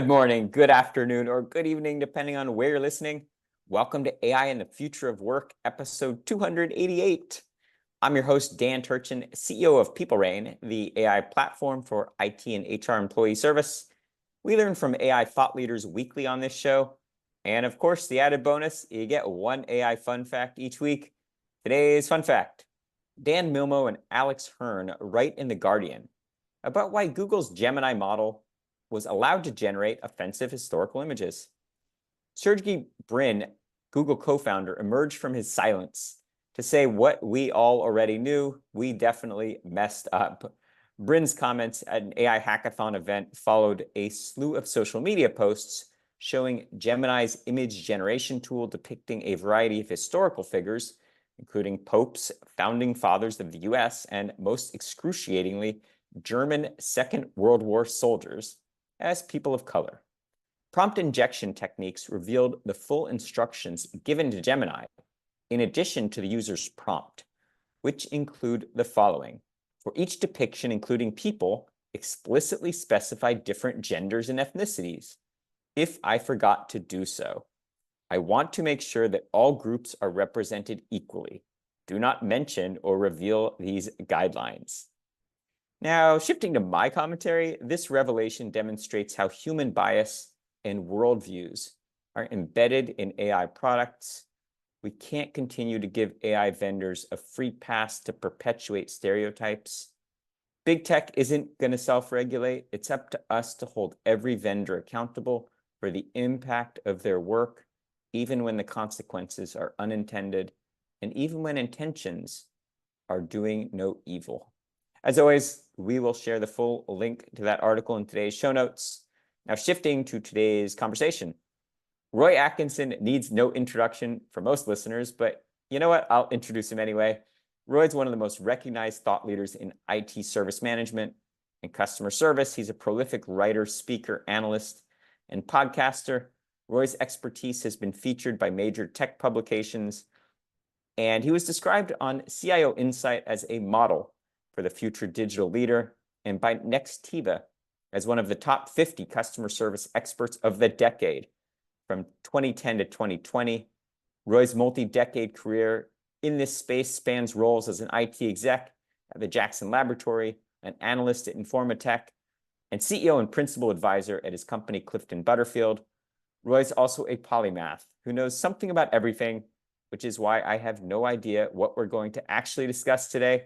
Good morning, good afternoon, or good evening, depending on where you're listening. Welcome to AI and the Future of Work, episode 288. I'm your host, Dan Turchin, CEO of PeopleRain, the AI platform for IT and HR employee service. We learn from AI thought leaders weekly on this show. And of course, the added bonus, you get one AI fun fact each week. Today's fun fact: Dan Milmo and Alex Hearn write in The Guardian about why Google's Gemini model was allowed to generate offensive historical images. Sergey Brin, Google co-founder, emerged from his silence to say what we all already knew: we definitely messed up. Brin's comments at an AI hackathon event followed a slew of social media posts showing Gemini's image generation tool depicting a variety of historical figures, including popes, founding fathers of the US, and most excruciatingly, German Second World War soldiers, as people of color. Prompt injection techniques revealed the full instructions given to Gemini, in addition to the user's prompt, which include the following. For each depiction, including people, explicitly specify different genders and ethnicities. If I forgot to do so, I want to make sure that all groups are represented equally. Do not mention or reveal these guidelines. Now, shifting to my commentary, this revelation demonstrates how human bias and worldviews are embedded in AI products. We can't continue to give AI vendors a free pass to perpetuate stereotypes. Big tech isn't going to self-regulate. It's up to us to hold every vendor accountable for the impact of their work, even when the consequences are unintended, and even when intentions are doing no evil. As always, we will share the full link to that article in today's show notes. Now, shifting to today's conversation. Roy Atkinson needs no introduction for most listeners, but you know what? I'll introduce him anyway. Roy's one of the most recognized thought leaders in IT service management and customer service. He's a prolific writer, speaker, analyst, and podcaster. Roy's expertise has been featured by major tech publications, and he was described on CIO Insight as a model for the future digital leader, and by Nextiva as one of the top 50 customer service experts of the decade from 2010 to 2020. Roy's multi-decade career in this space spans roles as an IT exec at the Jackson Laboratory, an analyst at Informatech, and CEO and principal advisor at his company Clifton Butterfield. Roy's also a polymath who knows something about everything, which is why I have no idea what we're going to actually discuss today,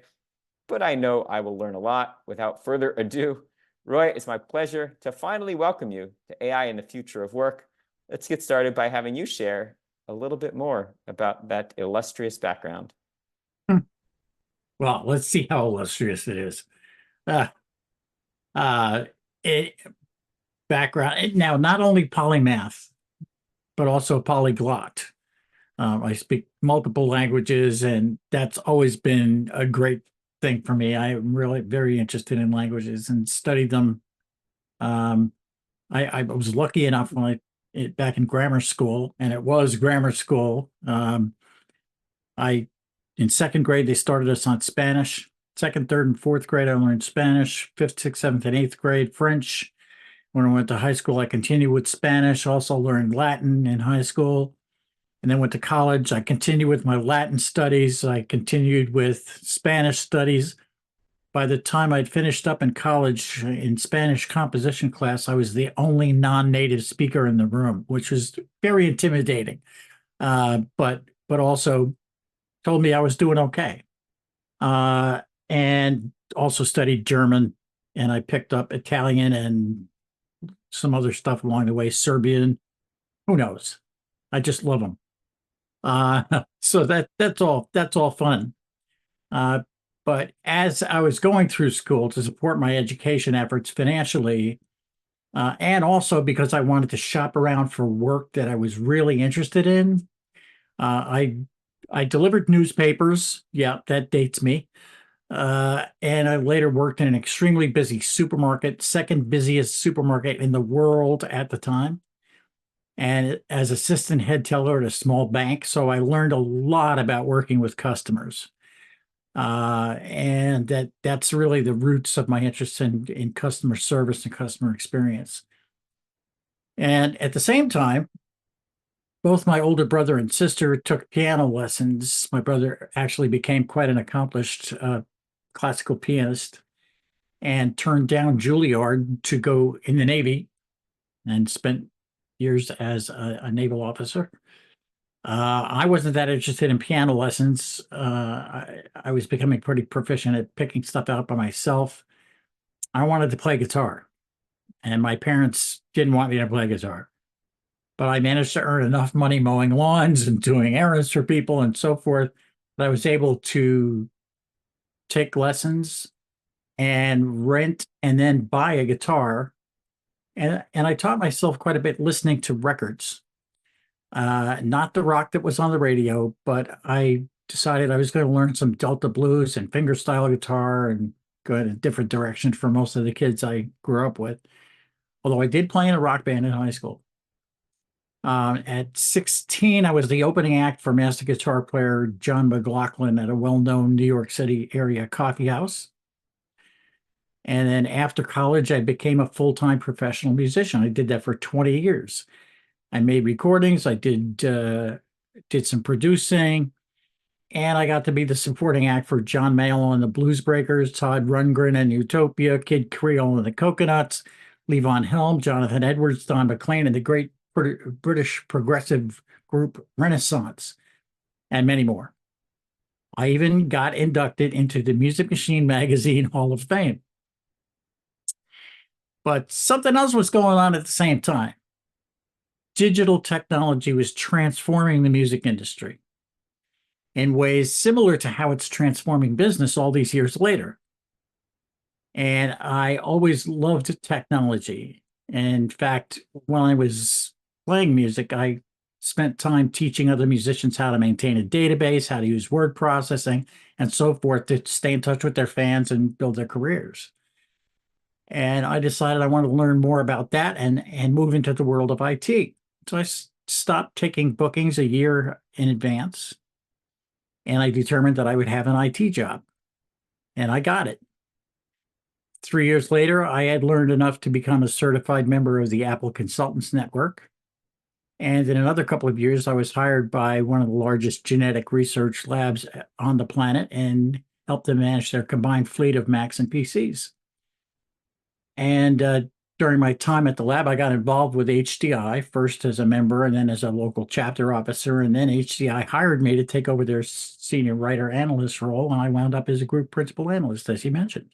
but I know I will learn a lot. Without further ado, Roy, it's my pleasure to finally welcome you to AI and the Future of Work. Let's get started by having you share a little bit more about that illustrious background. Well, let's see how illustrious it is. Uh, it background now, not only polymath, but also polyglot. I speak multiple languages, and that's always been a great thing for me. I'm really very interested in languages and studied them. I was lucky enough when back in grammar school, and it was grammar school. In second grade, they started us on Spanish. Second, third, and fourth grade, I learned Spanish. Fifth, sixth, seventh, and eighth grade, French. When I went to high school, I continued with Spanish, also learned Latin in high school. And then went to college. I continued with my Latin studies. I continued with Spanish studies. By the time I'd finished up in college in Spanish composition class, I was the only non-native speaker in the room, which was very intimidating, but also told me I was doing okay. And also studied German, and I picked up Italian and some other stuff along the way, Serbian. Who knows? I just love them. So that's all fun. But as I was going through school to support my education efforts financially, and also because I wanted to shop around for work that I was really interested in, I delivered newspapers. Yeah, that dates me. And I later worked in an extremely busy supermarket, second busiest supermarket in the world at the time, and as assistant head teller at a small bank. So I learned a lot about working with customers. And that's really the roots of my interest in customer service and customer experience. And at the same time, both my older brother and sister took piano lessons. My brother actually became quite an accomplished classical pianist and turned down Juilliard to go in the Navy and spent years as a naval officer. I wasn't that interested in piano lessons. I was becoming pretty proficient at picking stuff out by myself. I wanted to play guitar, and my parents didn't want me to play guitar. But I managed to earn enough money mowing lawns and doing errands for people and so forth that I was able to take lessons and rent and then buy a guitar. And I taught myself quite a bit listening to records. Not the rock that was on the radio, but I decided I was going to learn some Delta blues and fingerstyle guitar and go in a different direction for most of the kids I grew up with. Although I did play in a rock band in high school. At 16, I was the opening act for master guitar player John McLaughlin at a well-known New York City area coffee house. And then after college, I became a full-time professional musician. I did that for 20 years. I made recordings. I did some producing, and I got to be the supporting act for John Mayall and the Blues Breakers, Todd Rundgren and Utopia, Kid Creole and the Coconuts, Levon Helm, Jonathan Edwards, Don McLean, and the great British progressive group Renaissance, and many more. I even got inducted into the Music Machine Magazine Hall of Fame. But something else was going on at the same time. Digital technology was transforming the music industry in ways similar to how it's transforming business all these years later. And I always loved technology. In fact, when I was playing music, I spent time teaching other musicians how to maintain a database, how to use word processing, and so forth to stay in touch with their fans and build their careers. And I decided I wanted to learn more about that and move into the world of IT. So I stopped taking bookings a year in advance, and I determined that I would have an IT job, and I got it. 3 years later, I had learned enough to become a certified member of the Apple Consultants Network. And in another couple of years, I was hired by one of the largest genetic research labs on the planet and helped them manage their combined fleet of Macs and PCs. And during my time at the lab, I got involved with HDI, first as a member and then as a local chapter officer. And then HDI hired me to take over their senior writer analyst role. And I wound up as a group principal analyst, as you mentioned.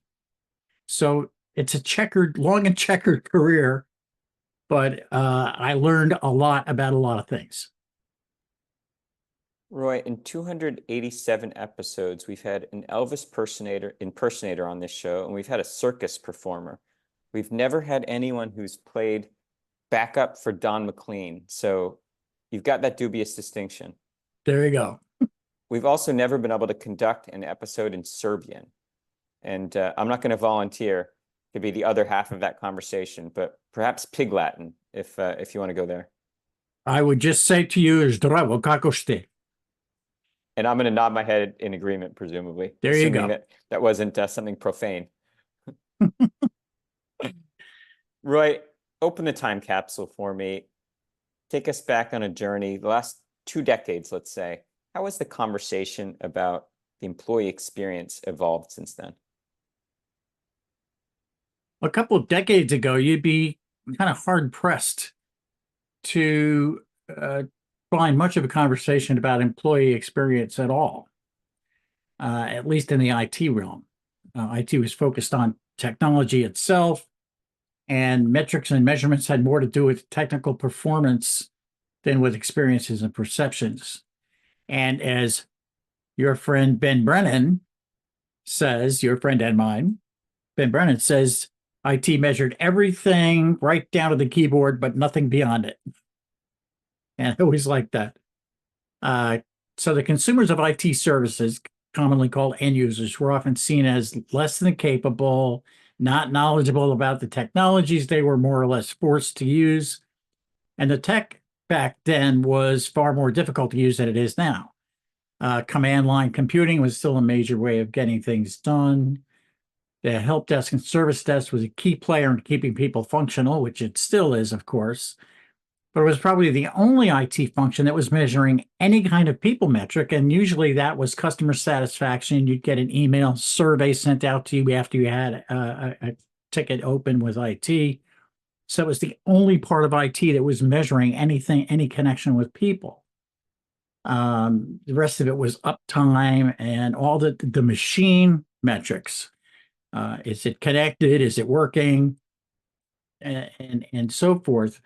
So it's a long and checkered career, but I learned a lot about a lot of things. Roy, in 287 episodes, we've had an Elvis impersonator on this show, and we've had a circus performer. We've never had anyone who's played backup for Don McLean. So you've got that dubious distinction. There you go. We've also never been able to conduct an episode in Serbian. And I'm not going to volunteer to be the other half of that conversation, but perhaps Pig Latin, if you want to go there. I would just say to you, zdravo, kako ste? And I'm going to nod my head in agreement, presumably. There you go. That wasn't something profane. Roy, open the time capsule for me. Take us back on a journey, the last 2 decades, let's say. How has the conversation about the employee experience evolved since then? A couple of decades ago, you'd be kind of hard pressed to find much of a conversation about employee experience at all, at least in the IT realm. IT was focused on technology itself, and metrics and measurements had more to do with technical performance than with experiences and perceptions. And as your friend Ben Brennan says, your friend and mine, Ben Brennan says, IT measured everything right down to the keyboard, but nothing beyond it. And I always like that. So the consumers of IT services, commonly called end users, were often seen as less than capable, not knowledgeable about the technologies they were more or less forced to use. And the tech back then was far more difficult to use than it is now. Command line computing was still a major way of getting things done. The help desk and service desk was a key player in keeping people functional, which it still is, of course. But it was probably the only IT function that was measuring any kind of people metric. And usually that was customer satisfaction. You'd get an email survey sent out to you after you had a ticket open with IT. So it was the only part of IT that was measuring anything, any connection with people. The rest of it was uptime and all the machine metrics. Is it connected? Is it working? And so forth.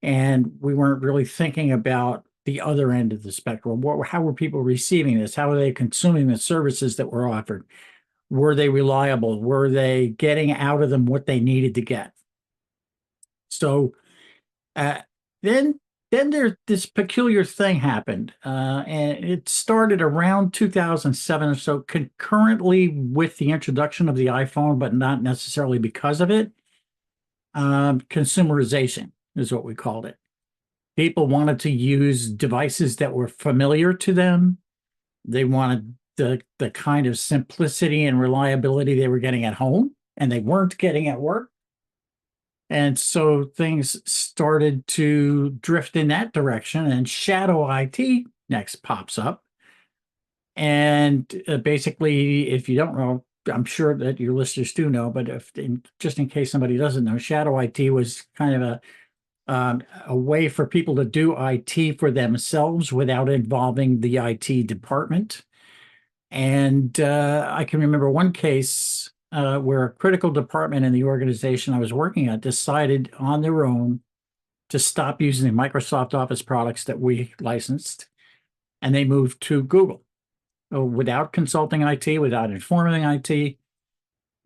And we weren't really thinking about the other end of the spectrum. How were people receiving this? How were they consuming the services that were offered? Were they reliable? Were they getting out of them what they needed to get? So uh, then there this peculiar thing happened, and it started around 2007 or so, concurrently with the introduction of the iPhone, but not necessarily because of it. Consumerization is what we called it. People wanted to use devices that were familiar to them. They wanted the kind of simplicity and reliability they were getting at home, and they weren't getting at work. And so things started to drift in that direction, and shadow IT next pops up. And basically, if you don't know, I'm sure that your listeners do know, but just in case somebody doesn't know, shadow IT was kind of a way for people to do IT for themselves without involving the IT department. And I can remember one case where a critical department in the organization I was working at decided on their own to stop using the Microsoft Office products that we licensed, and they moved to Google without consulting IT, without informing IT.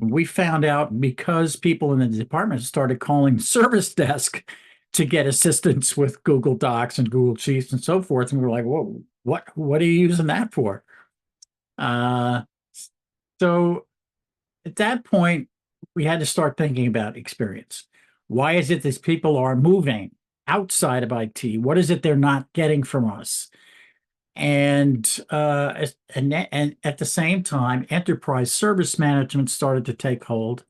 We found out because people in the department started calling service desk to get assistance with Google Docs and Google Sheets and so forth. And we were like, whoa, what are you using that for? So at that point, we had to start thinking about experience. Why is it that people are moving outside of IT? What is it they're not getting from us? And at the same time, enterprise service management started to take hold,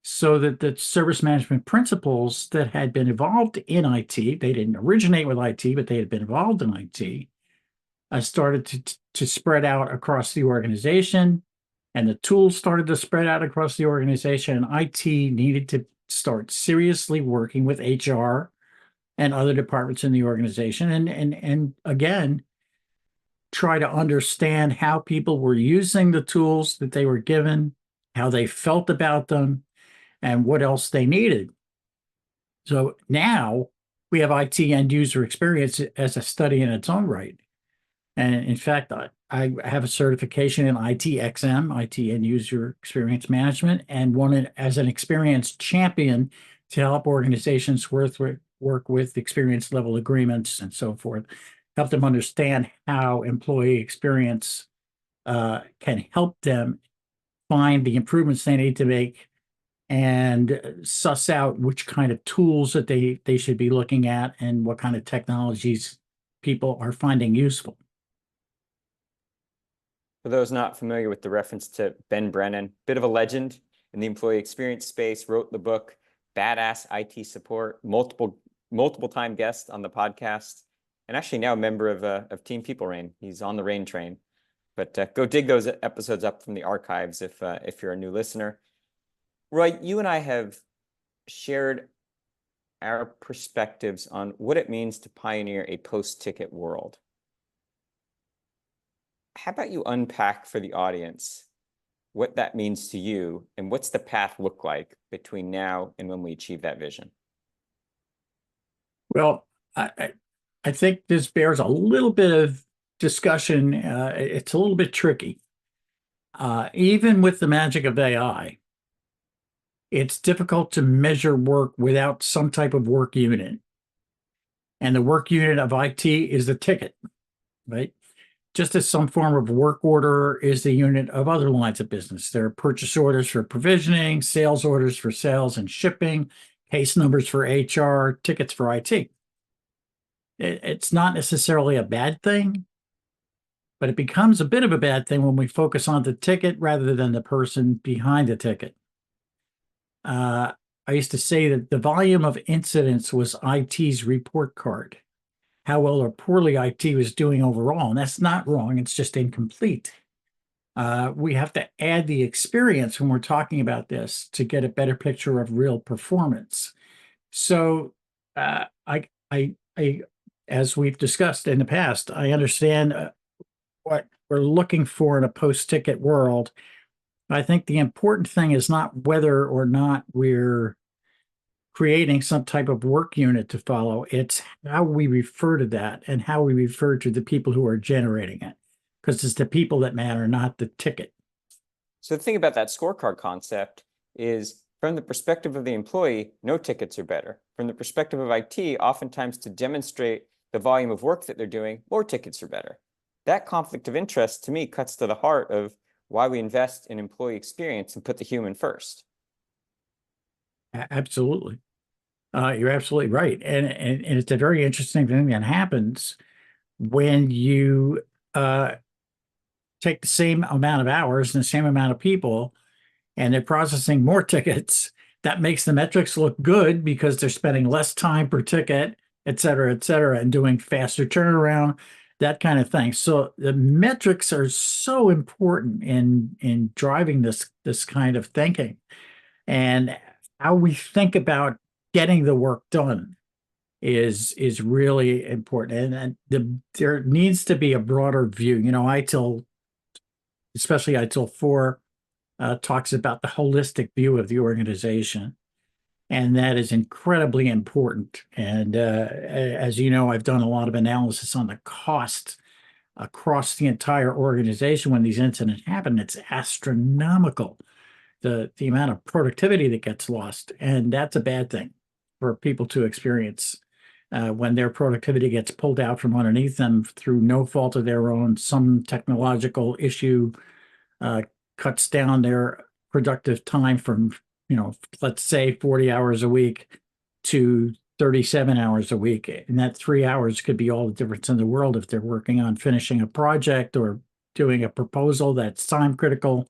so that the service management principles that had been evolved in IT, they didn't originate with IT, but they had been involved in IT, started to spread out across the organization, and the tools started to spread out across the organization, and IT needed to start seriously working with HR and other departments in the organization, and again, try to understand how people were using the tools that they were given, how they felt about them, and what else they needed. So now we have IT end user experience as a study in its own right. And in fact, I have a certification in ITXM, IT end user experience management, and one as an experienced champion to help organizations work with experience level agreements and so forth, help them understand how employee experience can help them find the improvements they need to make and suss out which kind of tools that they should be looking at and what kind of technologies people are finding useful. For those not familiar with the reference to Ben Brennan, bit of a legend in the employee experience space, wrote the book Badass IT Support, multiple time guest on the podcast, and actually now a member of Team People Rain. He's on the Rain train. But go dig those episodes up from the archives if you're a new listener. Roy, you and I have shared our perspectives on what it means to pioneer a post-ticket world. How about you unpack for the audience what that means to you and what's the path look like between now and when we achieve that vision? Well, I think this bears a little bit of discussion. It's a little bit tricky. Even with the magic of AI, it's difficult to measure work without some type of work unit. And the work unit of IT is the ticket, right? Just as some form of work order is the unit of other lines of business. There are purchase orders for provisioning, sales orders for sales and shipping, case numbers for HR, tickets for IT. It's not necessarily a bad thing, but it becomes a bit of a bad thing when we focus on the ticket rather than the person behind the ticket. I used to say that the volume of incidents was IT's report card, how well or poorly IT was doing overall. And that's not wrong, it's just incomplete. We have to add the experience when we're talking about this to get a better picture of real performance. So, as we've discussed in the past, I understand what we're looking for in a post-ticket world. I think the important thing is not whether or not we're creating some type of work unit to follow. It's how we refer to that and how we refer to the people who are generating it, because it's the people that matter, not the ticket. So the thing about that scorecard concept is, from the perspective of the employee, no tickets are better. From the perspective of IT, oftentimes to demonstrate the volume of work that they're doing, more tickets are better. That conflict of interest, to me, cuts to the heart of why we invest in employee experience and put the human first. Absolutely. You're absolutely right. And it's a very interesting thing that happens when you take the same amount of hours and the same amount of people and they're processing more tickets. That makes the metrics look good because they're spending less time per ticket, et cetera, and doing faster turnaround, that kind of thing. So the metrics are so important in driving this kind of thinking, and how we think about getting the work done is really important. There needs to be a broader view. Especially ITIL 4 talks about the holistic view of the organization. And that is incredibly important. And as you know, I've done a lot of analysis on the cost across the entire organization when these incidents happen. It's astronomical, the amount of productivity that gets lost. And that's a bad thing for people to experience when their productivity gets pulled out from underneath them through no fault of their own. Some technological issue cuts down their productive time from, let's say 40 hours a week to 37 hours a week. And that 3 hours could be all the difference in the world if they're working on finishing a project or doing a proposal that's time critical.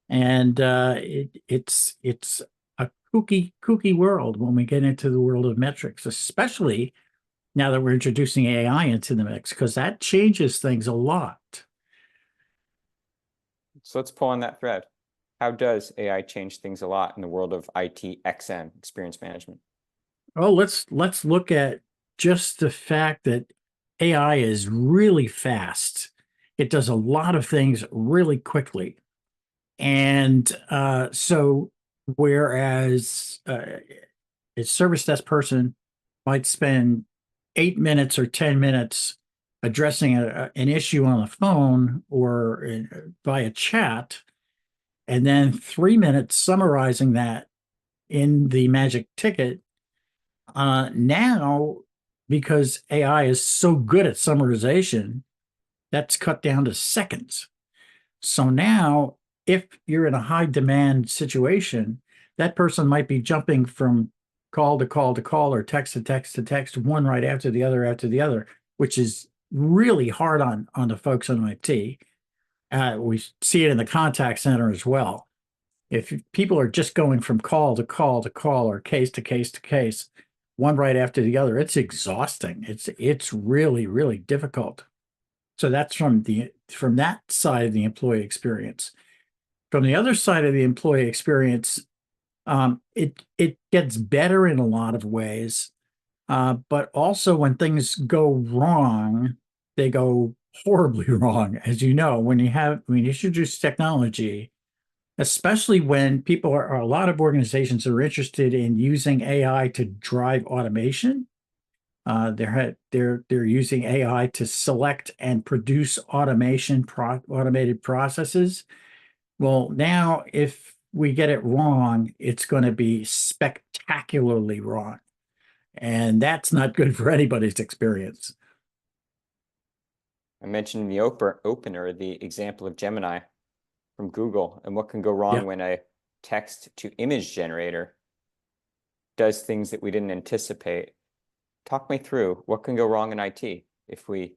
And it's a kooky world when we get into the world of metrics, especially now that we're introducing AI into the mix, because that changes things a lot. So let's pull on that thread. How does AI change things a lot in the world of ITXM, experience management? Oh, let's look at just the fact that AI is really fast. It does a lot of things really quickly. And so whereas a service desk person might spend 8 minutes or 10 minutes addressing an issue on the phone or via chat, and then 3 minutes summarizing that in the magic ticket. Now, because AI is so good at summarization, that's cut down to seconds. So now, if you're in a high demand situation, that person might be jumping from call to call to call or text to text to text, one right after the other, which is really hard on the folks on IT. We see it in the contact center as well. If people are just going from call to call to call or case to case to case, one right after the other, it's exhausting. It's really difficult. So that's from that side of the employee experience. From the other side of the employee experience, it gets better in a lot of ways, but also when things go wrong, they go horribly wrong. As you know, when you introduce technology, especially when a lot of organizations are interested in using AI to drive automation. They're using AI to select and produce automated processes. Well, now if we get it wrong, it's going to be spectacularly wrong, and that's not good for anybody's experience. I mentioned in the opener the example of Gemini from Google and what can go wrong when a text to image generator does things that we didn't anticipate. Talk me through what can go wrong in IT if we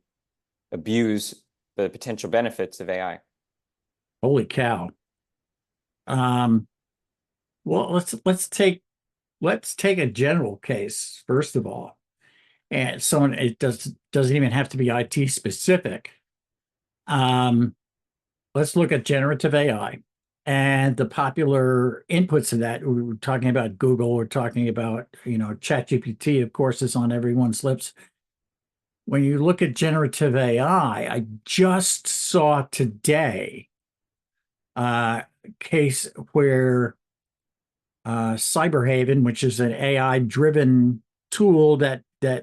abuse the potential benefits of AI. Holy cow. Um, well, let's take a general case first of all, and someone it doesn't even have to be IT specific. Um, let's look at generative AI and the popular inputs of that. We were talking about Google. We're talking about ChatGPT. Of course, is on everyone's lips. When you look at generative AI, I just saw today a case where Cyberhaven, which is an AI-driven tool that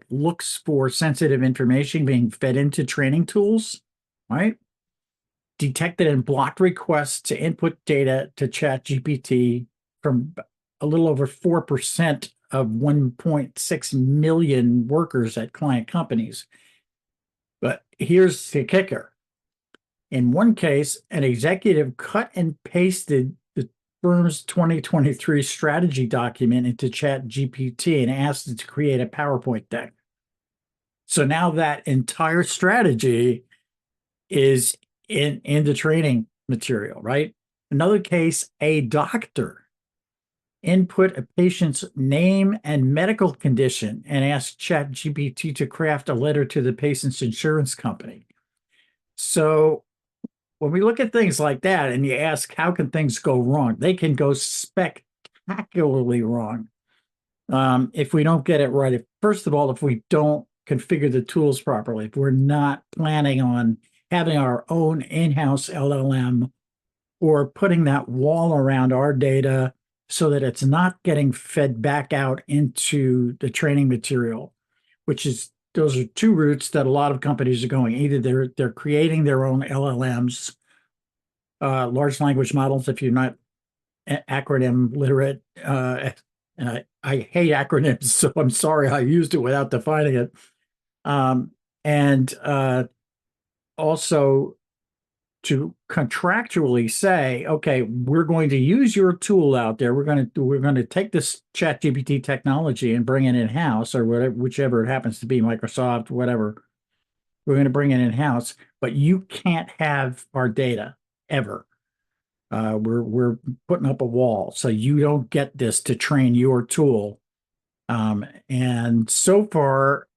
looks for sensitive information being fed into training tools, right? Detected and blocked requests to input data to ChatGPT from a little over 4% of 1.6 million workers at client companies. But here's the kicker. In one case, an executive cut and pasted the firm's 2023 strategy document into ChatGPT and asked it to create a PowerPoint deck. So now that entire strategy is in the training material, right? Another case, a doctor input a patient's name and medical condition and asked ChatGPT to craft a letter to the patient's insurance company. So when we look at things like that and you ask, how can things go wrong? They can go spectacularly wrong if we don't get it right. First of all, if we don't configure the tools properly, if we're not planning on having our own in-house LLM or putting that wall around our data so that it's not getting fed back out into the training material, which is those are two routes that a lot of companies are going. Either they're creating their own LLMs, large language models, if you're not acronym literate. And I hate acronyms, so I'm sorry I used it without defining it. And also to contractually say, okay, we're going to use your tool out there. We're going to take this ChatGPT technology and bring it in-house, or whatever, whichever it happens to be, Microsoft, whatever. We're going to bring it in-house, but you can't have our data ever. We're putting up a wall, so you don't get this to train your tool. And so far,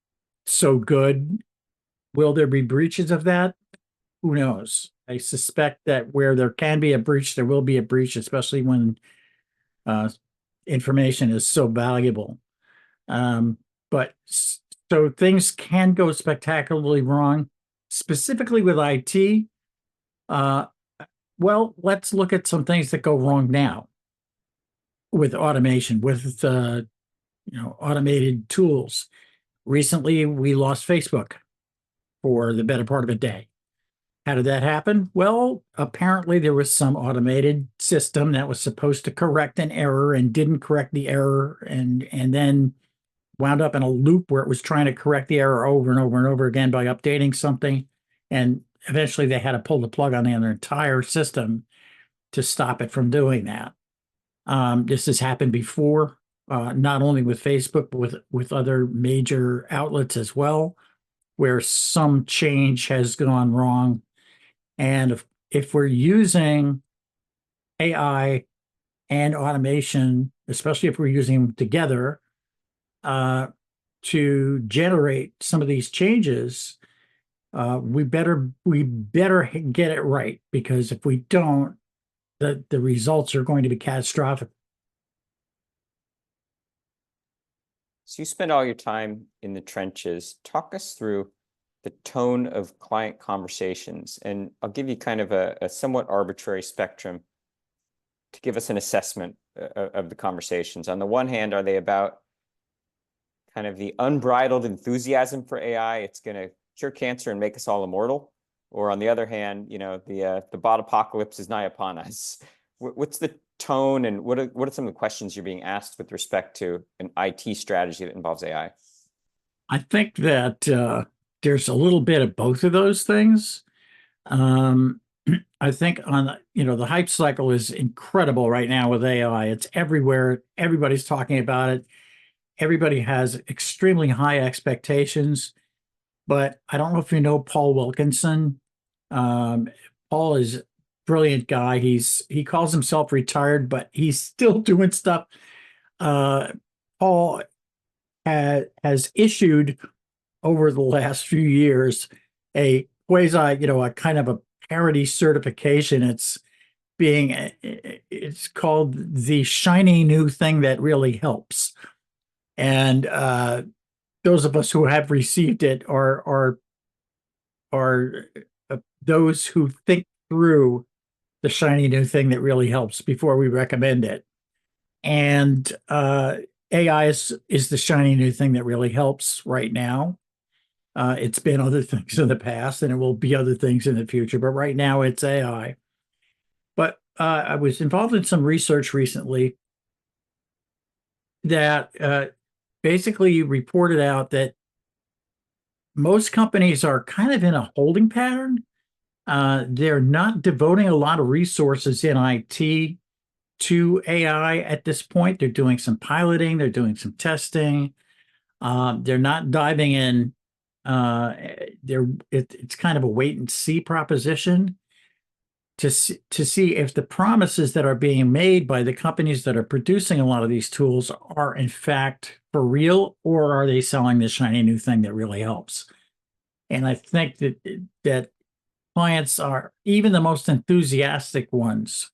so good. Will there be breaches of that? Who knows? I suspect that where there can be a breach, there will be a breach, especially when information is so valuable. But so things can go spectacularly wrong, specifically with IT. Well, let's look at some things that go wrong now with automation, with automated tools. Recently, we lost Facebook for the better part of a day. How did that happen? Well, apparently there was some automated system that was supposed to correct an error and didn't correct the error, and then wound up in a loop where it was trying to correct the error over and over and over again by updating something. And eventually they had to pull the plug on the entire system to stop it from doing that. This has happened before, not only with Facebook, but with other major outlets as well, where some change has gone wrong. And if we're using AI and automation, especially if we're using them together to generate some of these changes, we better get it right, because if we don't, the results are going to be catastrophic. So you spend all your time in the trenches. Talk us through the tone of client conversations. And I'll give you kind of a somewhat arbitrary spectrum to give us an assessment of the conversations. On the one hand, are they about kind of the unbridled enthusiasm for AI? It's going to cure cancer and make us all immortal. Or on the other hand, the bot apocalypse is nigh upon us. What's the tone, and what are some of the questions you're being asked with respect to an IT strategy that involves AI? I think that there's a little bit of both of those things. I think on the hype cycle is incredible right now with AI. It's everywhere. Everybody's talking about it. Everybody has extremely high expectations. But I don't know if you know Paul Wilkinson. Um, Paul is a brilliant guy. He calls himself retired, but he's still doing stuff. Paul has issued over the last few years a quasi, a kind of a parity certification. It's called the shiny new thing that really helps. And those of us who have received it are those who think through the shiny new thing that really helps before we recommend it. And AI is the shiny new thing that really helps right now. It's been other things in the past, and it will be other things in the future. But right now, it's AI. But I was involved in some research recently that basically reported out that most companies are kind of in a holding pattern. They're not devoting a lot of resources in IT to AI at this point. They're doing some piloting, they're doing some testing. They're not diving in. It's kind of a wait and see proposition to see if the promises that are being made by the companies that are producing a lot of these tools are in fact for real, or are they selling this shiny new thing that really helps? And I think that clients are, even the most enthusiastic ones,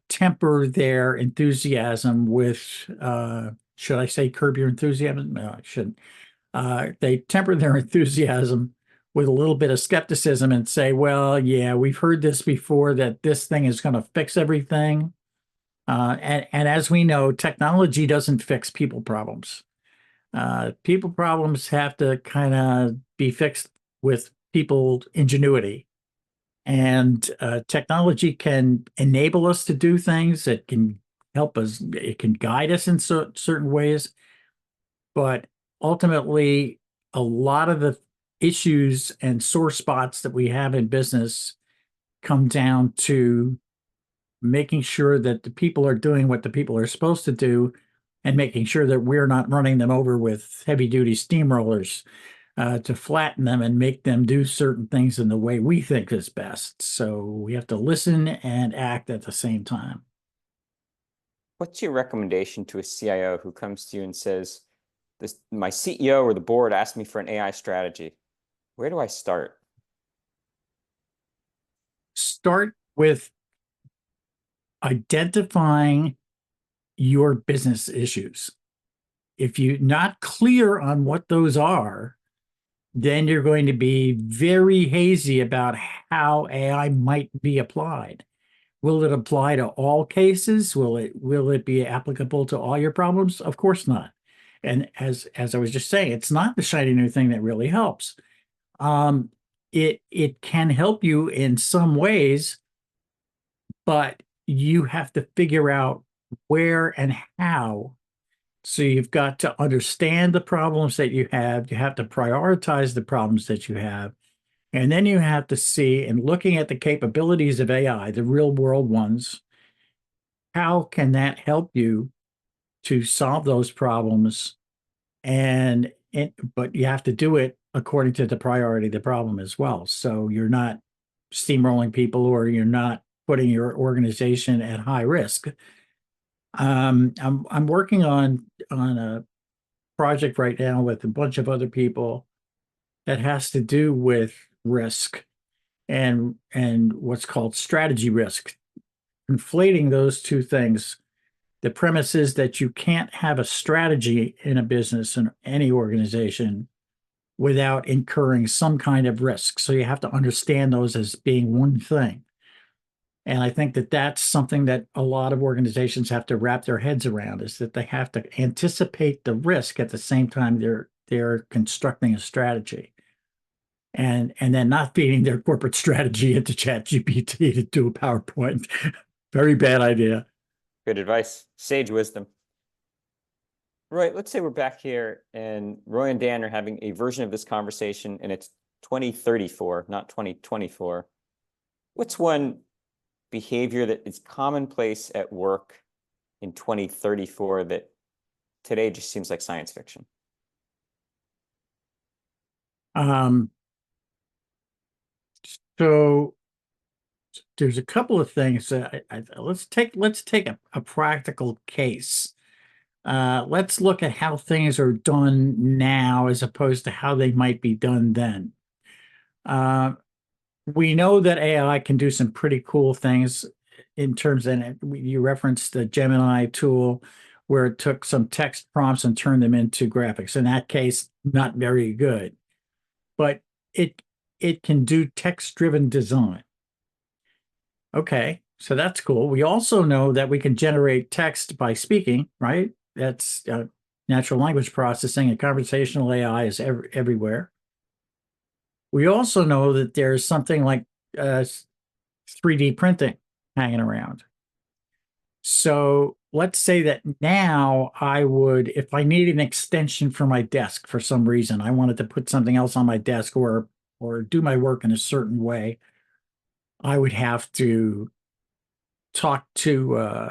temper their enthusiasm with, should I say curb your enthusiasm? No, I shouldn't. They temper their enthusiasm with a little bit of skepticism and say, well, yeah, we've heard this before, that this thing is going to fix everything. And as we know, technology doesn't fix people problems. People problems have to kind of be fixed with people ingenuity. And technology can enable us to do things. It can help us. It can guide us in certain ways. But ultimately, a lot of the issues and sore spots that we have in business come down to making sure that the people are doing what the people are supposed to do, and making sure that we're not running them over with heavy duty steamrollers to flatten them and make them do certain things in the way we think is best. So we have to listen and act at the same time. What's your recommendation to a CIO who comes to you and says, my CEO or the board asked me for an AI strategy? Where do I start? Start with identifying your business issues. If you're not clear on what those are, then you're going to be very hazy about how AI might be applied. Will it apply to all cases? Will it be applicable to all your problems? Of course not. And as I was just saying, it's not the shiny new thing that really helps. Um, it can help you in some ways, but you have to figure out where and how. So you've got to understand the problems that you have. You have to prioritize the problems that you have. And then you have to see, and looking at the capabilities of AI, the real world ones, how can that help you to solve those problems? But you have to do it according to the priority of the problem as well. So you're not steamrolling people, or you're not putting your organization at high risk. I'm working on a project right now with a bunch of other people that has to do with risk and what's called strategy risk, conflating those two things. The premise is that you can't have a strategy in a business, in any organization, without incurring some kind of risk. So you have to understand those as being one thing. And I think that that's something that a lot of organizations have to wrap their heads around, is that they have to anticipate the risk at the same time they're constructing a strategy. And then not feeding their corporate strategy into ChatGPT to do a PowerPoint. Very bad idea. Good advice. Sage wisdom. Roy, let's say we're back here and Roy and Dan are having a version of this conversation and it's 2034, not 2024. What's one behavior that is commonplace at work in 2034 that today just seems like science fiction? Um, So there's a couple of things that let's take a practical case. Let's look at how things are done now as opposed to how they might be done then. Uh, we know that AI can do some pretty cool things in terms, and you referenced the Gemini tool where it took some text prompts and turned them into graphics. In that case, not very good, but it it can do text-driven design. Okay, so that's cool. We also know that we can generate text by speaking, right? That's natural language processing, and conversational AI is everywhere. We also know that there's something like 3D printing hanging around. So let's say that now I would, if I needed an extension for my desk for some reason, I wanted to put something else on my desk or do my work in a certain way, I would have to talk to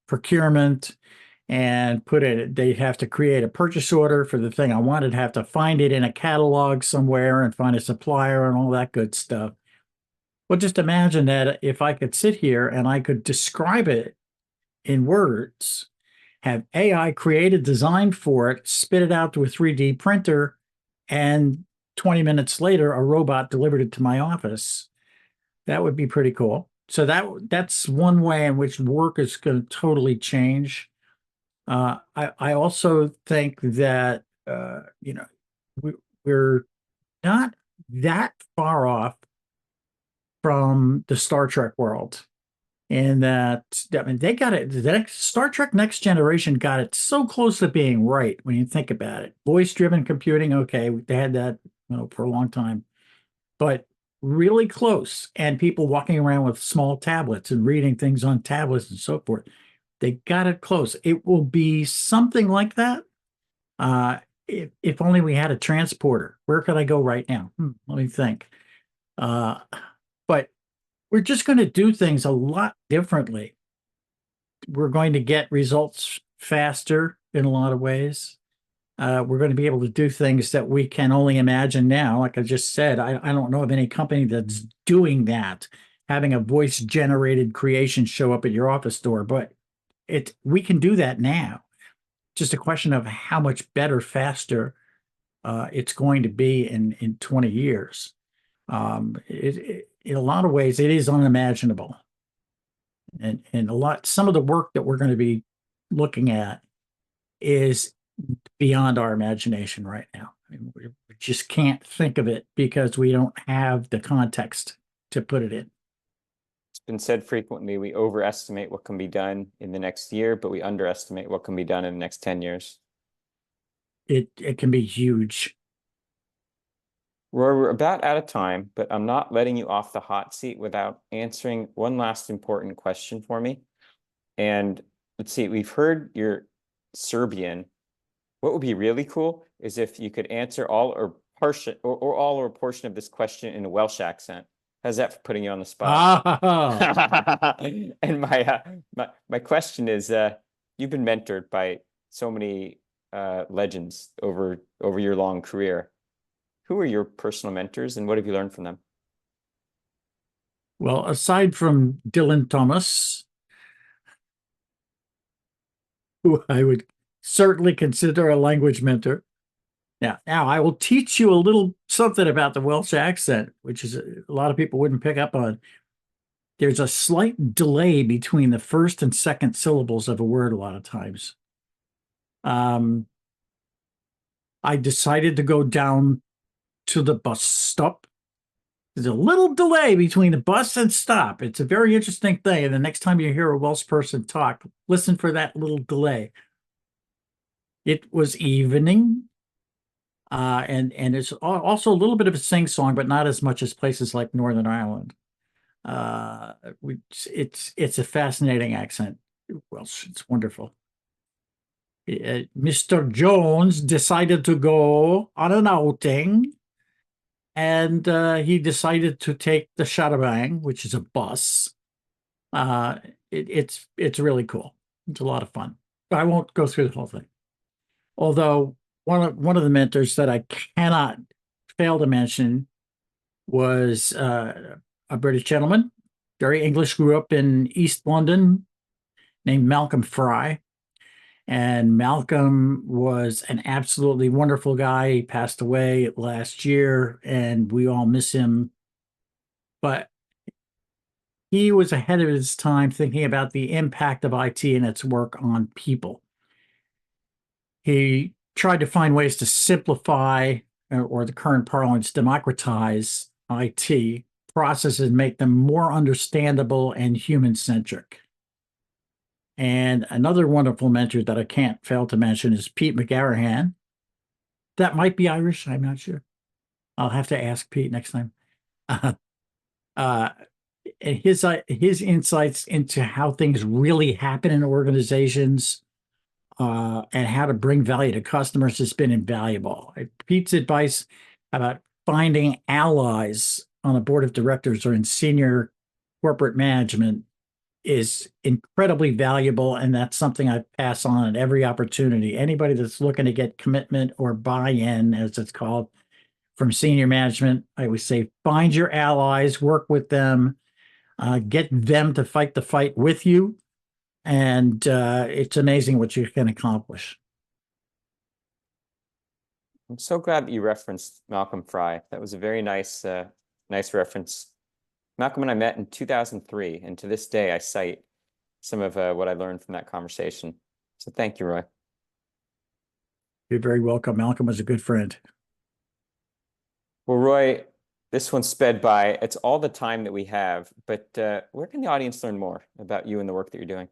procurement and put it, they'd have to create a purchase order for the thing I wanted, have to find it in a catalog somewhere and find a supplier and all that good stuff. Well, just imagine that if I could sit here and I could describe it in words, have AI create a design for it, spit it out to a 3D printer, and 20 minutes later, a robot delivered it to my office. That would be pretty cool. So that's one way in which work is going to totally change. I also think that we, we're not that far off from the Star Trek world, and that I mean they got it. The Star Trek Next Generation got it so close to being right when you think about it. Voice-driven computing, okay, they had that for a long time, but really close, and people walking around with small tablets and reading things on tablets and so forth. They got it close. It will be something like that. If only we had a transporter. Where could I go right now? Let me think. Uh, but we're just going to do things a lot differently. We're going to get results faster in a lot of ways. We're going to be able to do things that we can only imagine now. Like I just said, I don't know of any company that's doing that, having a voice generated creation show up at your office door, but we can do that now. Just a question of how much better, faster it's going to be in 20 years. In a lot of ways, it is unimaginable. And some of the work that we're going to be looking at is beyond our imagination right now. I mean, we just can't think of it because we don't have the context to put it in. It's been said frequently, we overestimate what can be done in the next year, but we underestimate what can be done in the next 10 years. It can be huge. Roy, we're about out of time, but I'm not letting you off the hot seat without answering one last important question for me. And let's see, we've heard your Serbian. What would be really cool is if you could answer all or portion or all or a portion of this question in a Welsh accent. How's that for putting you on the spot? And my question is, you've been mentored by so many legends over your long career. Who are your personal mentors and what have you learned from them? Well, aside from Dylan Thomas, who I would certainly consider a language mentor. Now I will teach you a little something about the Welsh accent, which is a lot of people wouldn't pick up on. There's a slight delay between the first and second syllables of a word a lot of times. I decided to go down to the bus stop. There's a little delay between the bus and stop. It's a very interesting thing. And the next time you hear a Welsh person talk, listen for that little delay. It was evening. And it's also a little bit of a sing song, but not as much as places like Northern Ireland. It's a fascinating accent. Welsh, it's wonderful. Mr. Jones decided to go on an outing, and he decided to take the Shadowbang, which is a bus. It's really cool. It's a lot of fun. I won't go through the whole thing. Although one of the mentors that I cannot fail to mention was a British gentleman, very English, grew up in East London, named Malcolm Fry. And Malcolm was an absolutely wonderful guy. He passed away last year, and we all miss him. But he was ahead of his time thinking about the impact of IT and its work on people. He tried to find ways to simplify, or the current parlance, democratize IT processes, make them more understandable and human centric. And another wonderful mentor that I can't fail to mention is Pete McGarrahan. That might be Irish. I'm not sure. I'll have to ask Pete next time. Uh, and his insights into how things really happen in organizations, and how to bring value to customers has been invaluable. Pete's advice about finding allies on a board of directors or in senior corporate management is incredibly valuable, and that's something I pass on at every opportunity. Anybody that's looking to get commitment or buy-in, as it's called, from senior management, I always say find your allies, work with them, get them to fight the fight with you, and it's amazing what you can accomplish. I'm so glad that you referenced Malcolm Fry. That was a very nice, nice reference. Malcolm and I met in 2003, and to this day, I cite some of what I learned from that conversation. So thank you, Roy. You're very welcome. Malcolm was a good friend. Well, Roy, this one sped by. It's all the time that we have, but where can the audience learn more about you and the work that you're doing?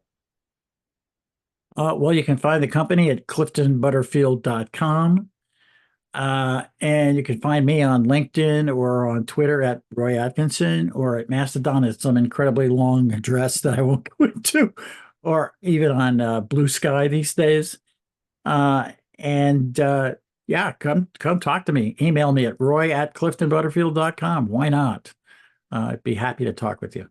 Well, you can find the company at cliftonbutterfield.com. And you can find me on LinkedIn or on Twitter at Roy Atkinson, or at Mastodon at some incredibly long address that I won't go into, or even on Blue Sky these days. And yeah, come talk to me. Email me at roy@cliftonbutterfield.com. Why not? I'd be happy to talk with you.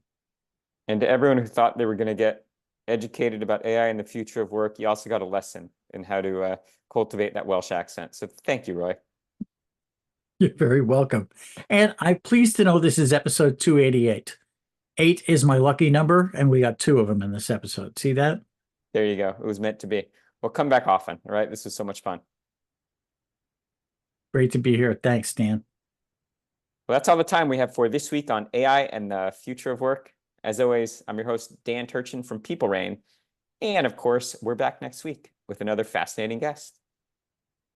And to everyone who thought they were going to get educated about AI and the future of work, you also got a lesson in how to cultivate that Welsh accent. So thank you, Roy. You're very welcome. And I'm pleased to know this is episode 288. 8 is my lucky number, and we got 2 of them in this episode. See that? There you go. It was meant to be. Well, come back often. All right. This was so much fun. Great to be here. Thanks, Dan. Well, that's all the time we have for this week on AI and the future of work. As always, I'm your host, Dan Turchin from PeopleRain. And of course, we're back next week with another fascinating guest.